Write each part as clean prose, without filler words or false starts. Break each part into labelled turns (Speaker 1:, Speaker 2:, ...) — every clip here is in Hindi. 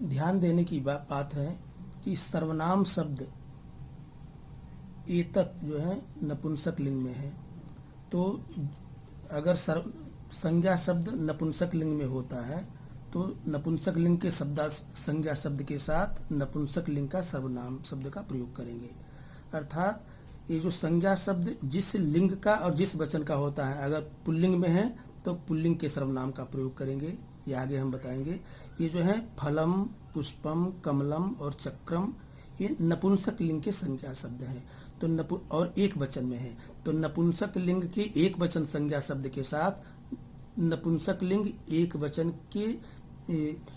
Speaker 1: ध्यान देने की बात है कि सर्वनाम शब्द एतत् जो है नपुंसक लिंग में है, तो अगर संज्ञा शब्द नपुंसक लिंग में होता है तो नपुंसक लिंग के संज्ञा शब्द के साथ नपुंसक लिंग का सर्वनाम शब्द का प्रयोग करेंगे। अर्थात ये जो संज्ञा शब्द जिस लिंग का और जिस वचन का होता है, अगर पुल्लिंग में है तो पुल्लिंग के सर्वनाम का प्रयोग करेंगे, ये आगे हम बताएंगे। ये जो है फलम, पुष्पम, कमलम और चक्रम, ये नपुंसक लिंग के संज्ञा शब्द हैं। तो और एक वचन में है, तो नपुंसक लिंग के एक वचन संज्ञा शब्द के साथ नपुंसक लिंग एक वचन के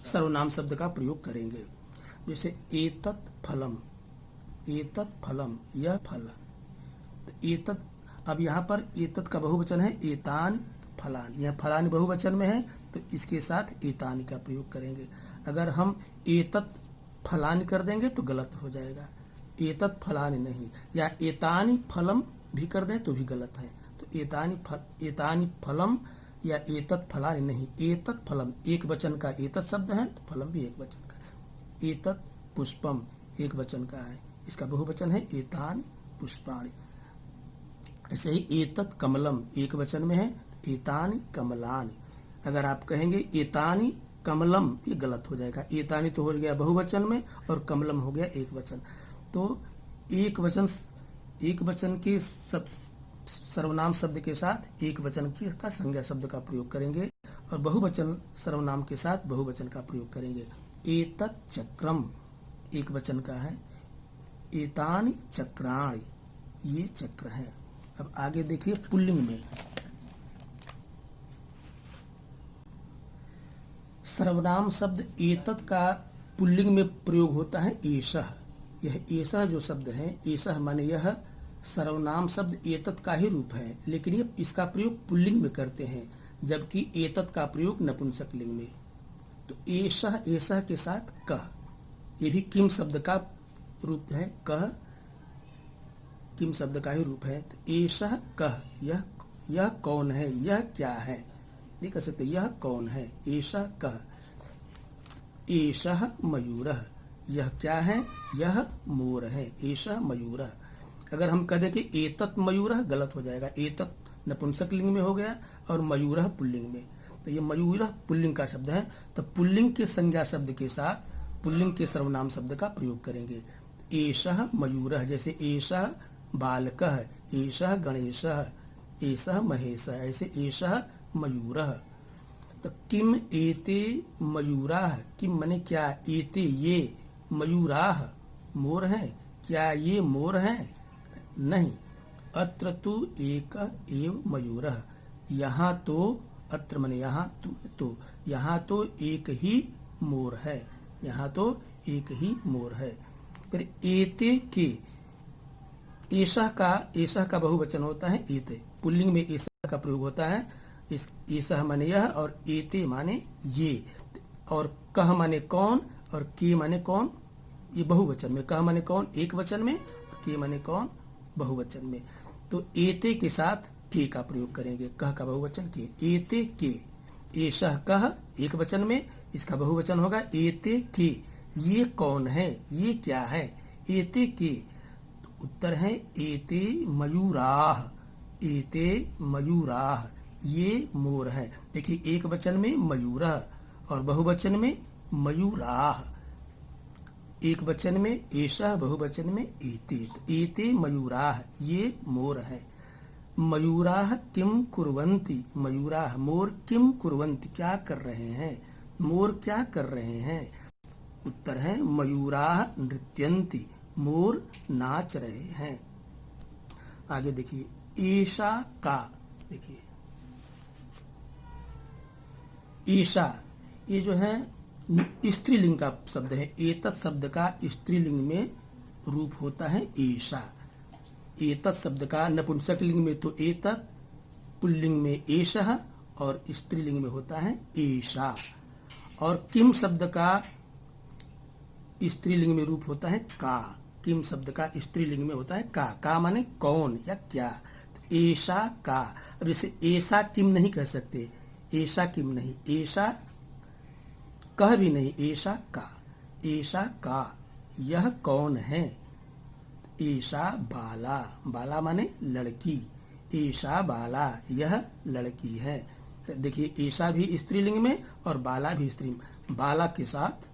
Speaker 1: सर्वनाम शब्द का प्रयोग करेंगे। जैसे एतत् फलम, एतत् फलम, यह फल। एतत्, अब यहाँ पर एतत् का बहुवचन है एतान फलान, यह फलान बहुवचन में है तो इसके साथ एतान का प्रयोग करेंगे। अगर हम एतत् फलान कर देंगे तो गलत हो जाएगा, एतत् फलान नहीं, या एतानि फलम भी कर दें तो भी गलत है। तो एतानि फलम या एतत् फलान नहीं, एतत् फलम एक वचन का एतत् शब्द है तो फलम भी एक वचन का। एतत् पुष्पम एक वचन का है, इसका बहुवचन है एतानि पुष्पाणि। ऐसे ही एतत् कमलम एक वचन में है, एतानि कमलानि। अगर आप कहेंगे एतानि कमलम, ये गलत हो जाएगा, एतानि तो हो गया बहुवचन में और कमलम हो गया एक वचन। तो एक वचन के सर्वनाम शब्द के साथ एक वचन का संज्ञा शब्द का प्रयोग करेंगे और बहुवचन सर्वनाम के साथ बहुवचन का प्रयोग करेंगे। एतत् चक्रम एक वचन का है, एतानि चक्राणि, ये चक्र है। अब आगे देखिए पुल्लिंग में सर्वनाम शब्द एतत् का पुल्लिंग में प्रयोग होता है एषः। यह एषः जो शब्द है, एषः माने यह सर्वनाम शब्द एतत् का ही रूप है, लेकिन ये इसका प्रयोग पुल्लिंग में करते हैं, जबकि एतत् का प्रयोग नपुंसक लिंग में। तो एषः, एषः के साथ कः, ये भी किम शब्द का रूप है, कः किम शब्द का ही रूप है। तो एषः कः, यह कौन है, यह क्या है, नहीं कह सकते यह कौन है। एषः कः, एषः मयूरः, यह क्या है, यह मोर है। एषः मयूरः। अगर हम कह दें कि एतत् मयूरः, गलत हो जाएगा, एतत् नपुंसक लिंग में हो गया और मयूरः पुल्लिंग में। तो ये मयूरः पुल्लिंग का शब्द है, तो पुल्लिंग के संज्ञा शब्द के साथ पुल्लिंग के सर्वनाम शब्द का प्रयोग करेंगे। एषः मयूरः, जैसे एषः बालकः, एषः गणेशः, एषः महेशः, ऐसे एषः मयूरः। तो किम एते मयूराः, किम माने क्या, एते ये, मयूराः मोर हैं, क्या ये मोर हैं, नहीं। अत्र तु एक एव मयूरः, यहाँ तो, अत्र माने यहाँ, तो यहाँ तो एक ही मोर है, यहाँ तो एक ही मोर है। फिर एते के, एषः का बहुवचन होता है एते, पुल्लिंग में एषः का प्रयोग होता है। इस एषः माने यह और एते माने ये, और कह माने कौन और के माने कौन, ये बहुवचन में, कह माने कौन एक वचन में और के माने कौन बहुवचन में। तो एते के साथ के का प्रयोग करेंगे, कह का बहुवचन के, एते के। एषः कह एक वचन में, इसका बहुवचन होगा एते के, ये कौन है, ये क्या है, एते के। तो उत्तर है एते मयूराः, एते मयूराः, ये मोर है। देखिए एक वचन में मयूरः और बहुवचन में मयूराः, एक वचन में एषः, बहुवचन में एते। तो एते मयूराः, ये मोर है। मयूराः किम कुर्वन्ति, मयूराः मोर किम कुर्वन्ति, क्या कर रहे हैं, मोर क्या कर रहे हैं। उत्तर है मयूराः नृत्यन्ति, मोर नाच रहे हैं। आगे देखिए एषा का, देखिए ईशा, ये जो है स्त्रीलिंग का शब्द है, एतत् शब्द का स्त्रीलिंग में रूप होता है ईशा। एतत् शब्द का नपुंसक लिंग में तो एतत्, पुल्लिंग में एषः और स्त्रीलिंग में होता है ईशा। और किम शब्द का स्त्रीलिंग में रूप होता है का, किम शब्द का स्त्रीलिंग में होता है का माने कौन या क्या। तो एषा का, अब जैसे ऐसा किम नहीं कह सकते, ऐसा किम नहीं, ऐसा कह भी नहीं, ऐसा का। ऐसा का, यह कौन है। ऐसा बाला, बाला माने लड़की, ऐसा बाला, यह लड़की है। देखिए ऐसा भी स्त्रीलिंग में और बाला भी स्त्रीलिंग। बाला के साथ,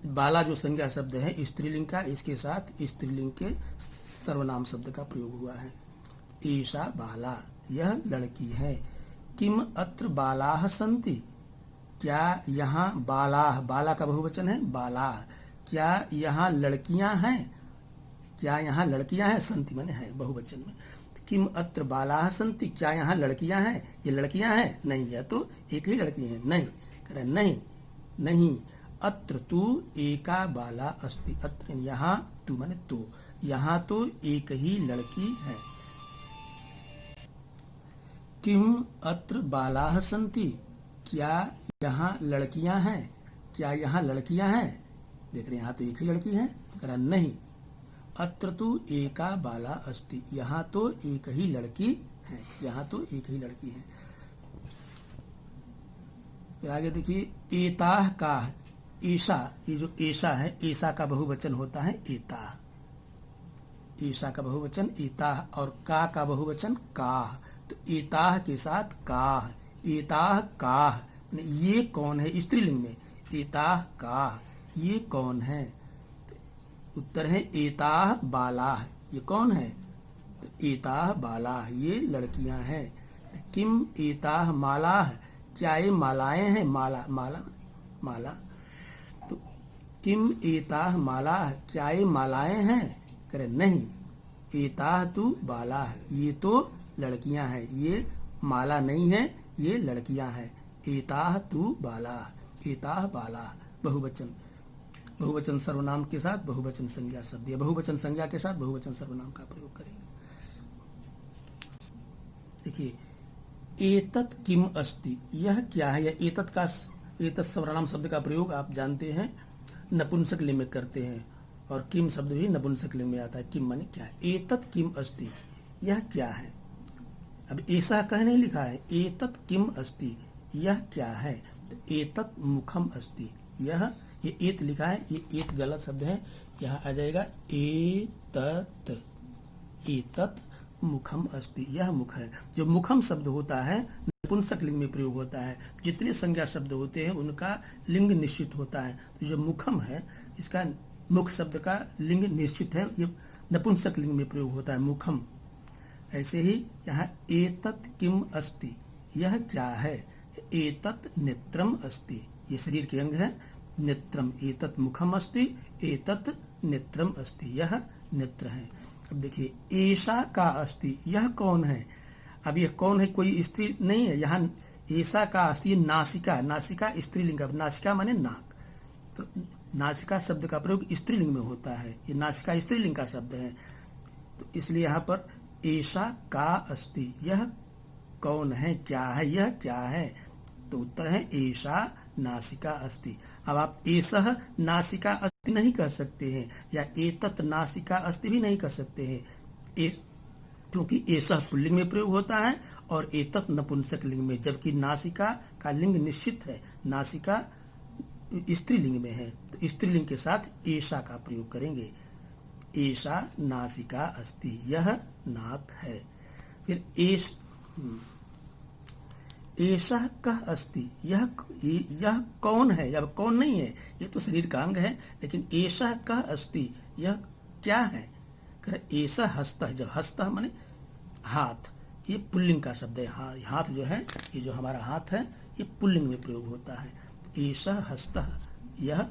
Speaker 1: बाला जो संज्ञा शब्द है स्त्रीलिंग का, इसके साथ स्त्रीलिंग के सर्वनाम शब्द का प्रयोग हुआ है। ऐसा बाला, यह लड़की है। किम अत्र बालाः सन्ति, क्या यहाँ बालाः, बाला का बहुवचन है बालाः, क्या यहाँ लड़कियां हैं, क्या यहाँ लड़कियां हैं, संति माने है बहुवचन में। किम अत्र बालाः सन्ति, क्या यहाँ लड़कियां हैं, ये लड़कियां हैं, नहीं, यह तो एक ही लड़की है, नहीं, कह रहे नहीं, नहीं। अत्र तु एका बाला अस्ति, अत्र यहाँ, तु माने तो, यहाँ तो एक ही लड़की है। किम अत्र बालाः सन्ति, क्या यहाँ लड़कियां हैं, क्या यहाँ लड़कियां हैं, देख रहे हैं यहाँ तो एक ही लड़की है, कह रहा नहीं। अत्र तु एका बाला अस्ति, यहाँ तो एक ही लड़की है, यहाँ तो एक ही लड़की है। फिर आगे देखिए एताह का, ऐसा, ये जो ऐसा है, ऐसा का बहुवचन होता है एताह, ऐसा का बहुवचन एताह, और का बहुवचन काह। तो एताह के साथ काह, एताह काह, ये कौन है, स्त्रीलिंग में एताह काह, ये कौन है। उत्तर है एताह बालाह, ये कौन है, तो एताह बालाह, ये लड़कियां हैं। किम एताह मालाह, क्या ये मालाएं हैं, माला, माला, माला, तो किम एताह मालाह, क्या ये मालाएं हैं, करे नहीं। एताह तु बालाह, ये तो लड़कियां हैं, ये माला नहीं है, ये लड़कियां हैं। एताह तु बालाह, एताह बालाह, बहुवचन, बहुवचन सर्वनाम के साथ बहुवचन संज्ञा शब्द, या बहुवचन संज्ञा के साथ बहुवचन सर्वनाम का प्रयोग करेंगे। देखिए एतत् किम अस्ति, यह क्या है, यह एतत् का, एतत् सर्वनाम शब्द का प्रयोग आप जानते हैं नपुंसक लिंग में करते हैं, और किम शब्द भी नपुंसक लिंग में आता है। किम माने क्या है, एतत् किम अस्ति, यह क्या है। अब ऐसा कह नहीं लिखा है, एतत् किम अस्ति, यह क्या है। तो एतत् मुखम अस्ति, यह, ये एत लिखा है, ये एत गलत शब्द है, यहाँ आ जाएगा एतत्, एतत् मुखम अस्ति, यह मुख है। जो मुखम शब्द होता है नपुंसक लिंग में प्रयोग होता है, जितने संज्ञा शब्द होते हैं उनका लिंग निश्चित होता है। तो जो मुखम है, इसका मुख शब्द का लिंग निश्चित है, ये नपुंसक लिंग में प्रयोग होता है मुखम। ऐसे ही यहाँ एतत् किम अस्ति, यह क्या है। एतत् नेत्रम अस्ति, ये शरीर के अंग है, नेत्रम, एतत् मुखम अस्ति, एतत् नेत्रम अस्ति, यह नेत्र है। अब देखिए ऐसा का अस्ति, यह कौन है। अब यह कौन है, कोई स्त्री नहीं है, यहाँ ऐसा का अस्ति, ये नासिका, नासिका स्त्रीलिंग, नासिका माने नाक, तो नासिका शब्द का प्रयोग स्त्रीलिंग में होता है, ये नासिका स्त्रीलिंग का शब्द है, तो इसलिए यहाँ पर ऐसा का अस्ति, यह कौन है, क्या है, यह क्या है। तो उत्तर है ऐसा नासिका अस्ति। अब आप ऐसा नासिका अस्ति नहीं कर सकते हैं, या एतत् नासिका अस्ति भी नहीं कर सकते हैं, क्योंकि ऐसा पुल्लिंग में प्रयोग होता है और एतत् नपुंसक लिंग में, जबकि नासिका का लिंग निश्चित है, नासिका स्त्रीलिंग में है, तो स्त्रीलिंग के साथ ऐसा का प्रयोग करेंगे। ऐसा नासिका अस्ति, यह नाक है। फिर ऐसा कह अस्ति, यह कौन है, या कौन नहीं है, ये तो शरीर का अंग है, लेकिन ऐसा कह अस्ति, यह क्या है। ऐसा हस्त, जब हस्त माने हाथ, ये पुल्लिंग का शब्द है, हाथ जो है, ये जो हमारा हाथ है, ये पुल्लिंग में प्रयोग होता है। ऐसा हस्त, यह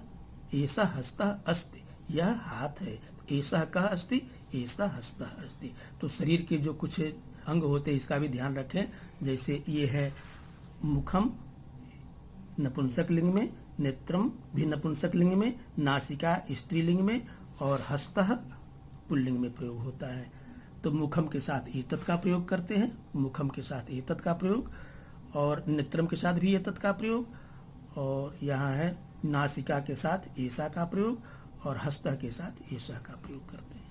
Speaker 1: ऐसा हस्त अस्ति, यह हाथ है। ऐसा कह अस्ति, ऐसा हस्त अस्ति। तो शरीर के जो कुछ अंग होते हैं इसका भी ध्यान रखें, जैसे ये है मुखम नपुंसक लिंग में, नेत्रम भी नपुंसक लिंग में, नासिका स्त्रीलिंग में, और हस्तः पुल्लिंग में प्रयोग होता है। तो मुखम के साथ एतत् का प्रयोग करते हैं, मुखम के साथ एतत् का प्रयोग, और नेत्रम के साथ भी एतत् का प्रयोग, और यहाँ है नासिका के साथ ऐसा का प्रयोग, और हस्त के साथ ऐसा का प्रयोग करते हैं।